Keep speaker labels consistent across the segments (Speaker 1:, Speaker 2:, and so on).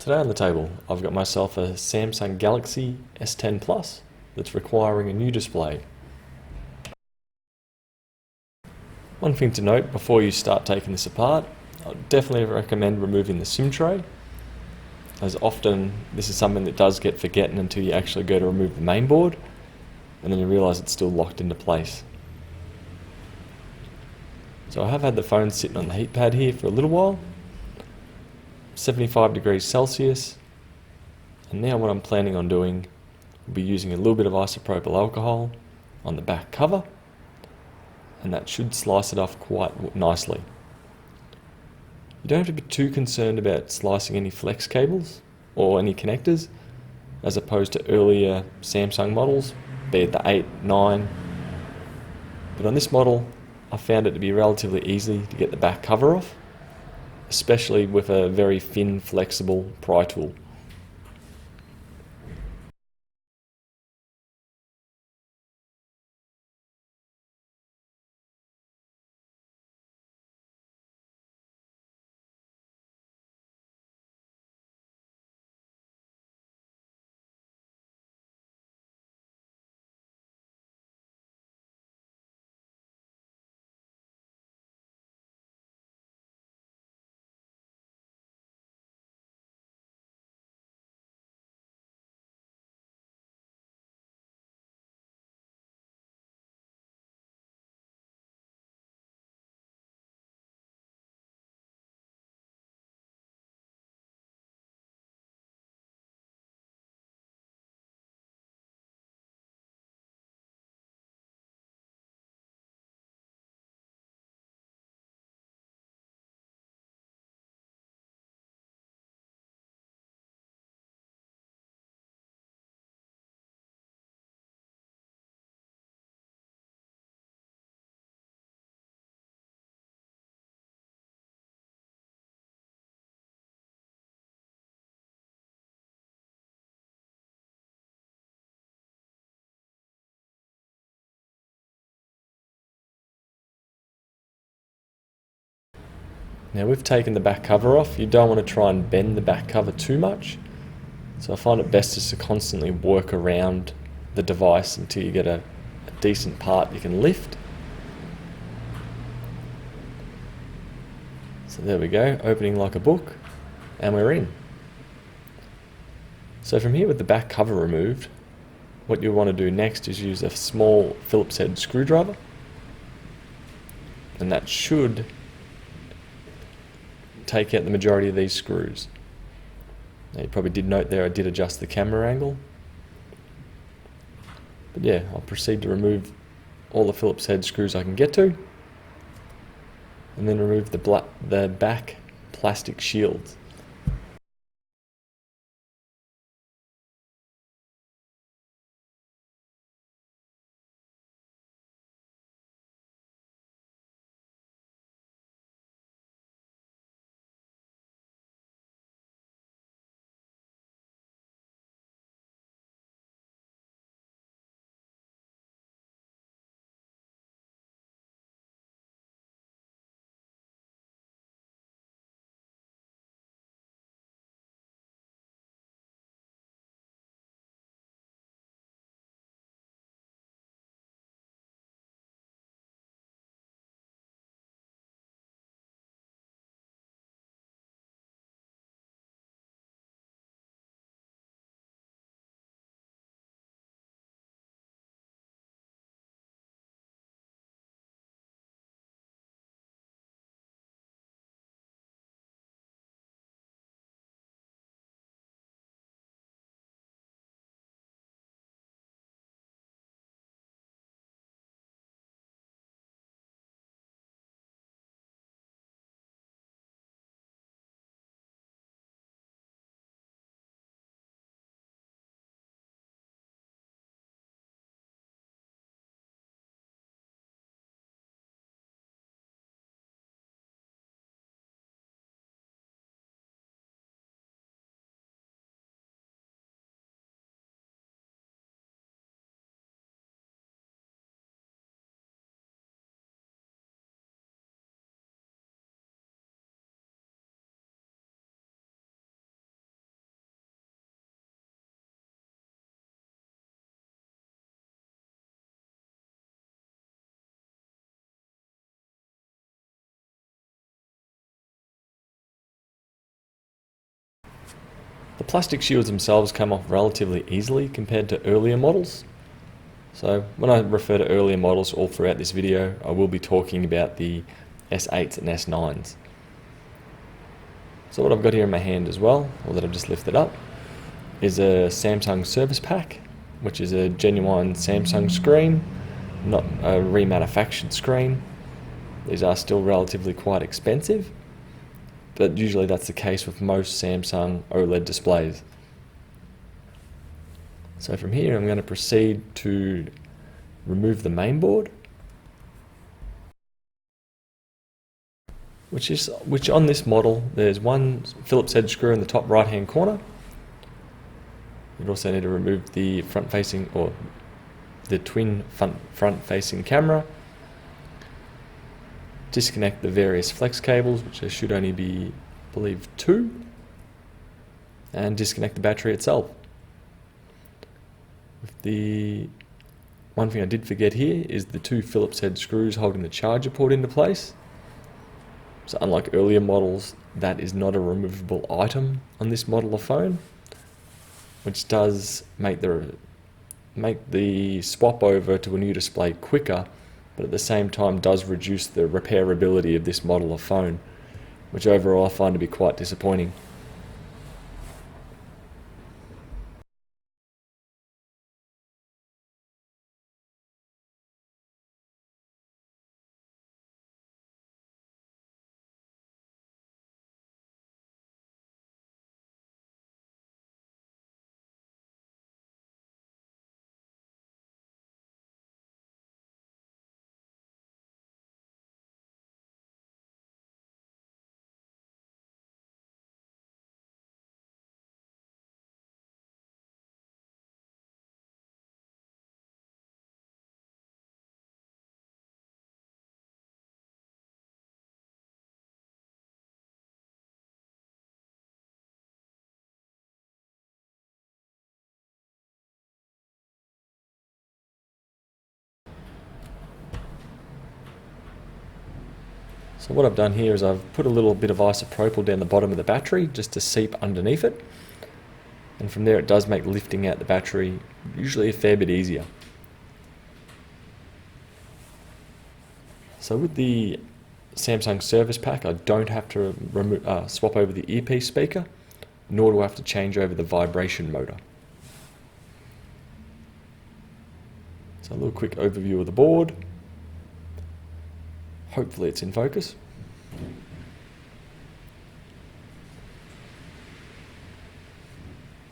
Speaker 1: Today on the table, I've got myself a Samsung Galaxy S10 Plus that's requiring a new display. One thing to note before you start taking this apart, I definitely recommend removing the SIM tray, as often this is something that does get forgotten until you actually go to remove the main board, and then you realise it's still locked into place. So I have had the phone sitting on the heat pad here for a little while, 75 degrees Celsius, and now what I'm planning on doing will be using a little bit of isopropyl alcohol on the back cover, and that should slice it off quite nicely. You don't have to be too concerned about slicing any flex cables or any connectors, as opposed to earlier Samsung models, be it the 8, 9. But on this model, I found it to be relatively easy to get the back cover off, especially with a very thin, flexible pry tool. Now we've taken the back cover off, you don't want to try and bend the back cover too much, so I find it best just to constantly work around the device until you get a decent part you can lift. So there we go, opening like a book, and we're in. So from here with the back cover removed, what you want to do next is use a small Phillips head screwdriver, and that should take out the majority of these screws. Now you probably did note there I did adjust the camera angle. But yeah, I'll proceed to remove all the Phillips head screws I can get to, and then remove the back plastic shields. The plastic shields themselves come off relatively easily compared to earlier models. So when I refer to earlier models all throughout this video, I will be talking about the S8s and S9s. So what I've got here in my hand as well, or that I've just lifted up, is a Samsung service pack, which is a genuine Samsung screen, not a remanufactured screen. These are still relatively quite expensive, but usually that's the case with most Samsung OLED displays. So from here I'm going to proceed to remove the mainboard, which on this model there's one Phillips head screw in the top right hand corner. You also need to remove the front facing, or the twin front facing camera, disconnect the various flex cables, which there should only be, I believe, 2, and disconnect the battery itself. The one thing I did forget here is the 2 Phillips head screws holding the charger port into place. So unlike earlier models, that is not a removable item on this model of phone, which does make the swap over to a new display quicker, but at the same time does reduce the repairability of this model of phone, which overall I find to be quite disappointing. So what I've done here is I've put a little bit of isopropyl down the bottom of the battery just to seep underneath it, and from there it does make lifting out the battery usually a fair bit easier. So with the Samsung service pack, I don't have to swap over the earpiece speaker, nor do I have to change over the vibration motor. So a little quick overview of the board. Hopefully it's in focus.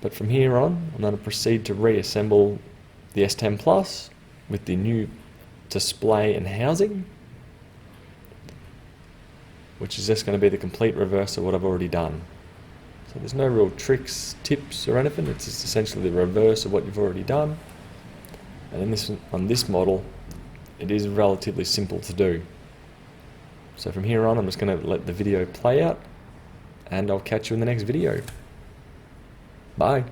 Speaker 1: But from here on, I'm going to proceed to reassemble the S10 Plus with the new display and housing, which is just going to be the complete reverse of what I've already done. So there's no real tricks, tips or anything, it's just essentially the reverse of what you've already done. And on this model, it is relatively simple to do. So from here on, I'm just going to let the video play out, and I'll catch you in the next video. Bye.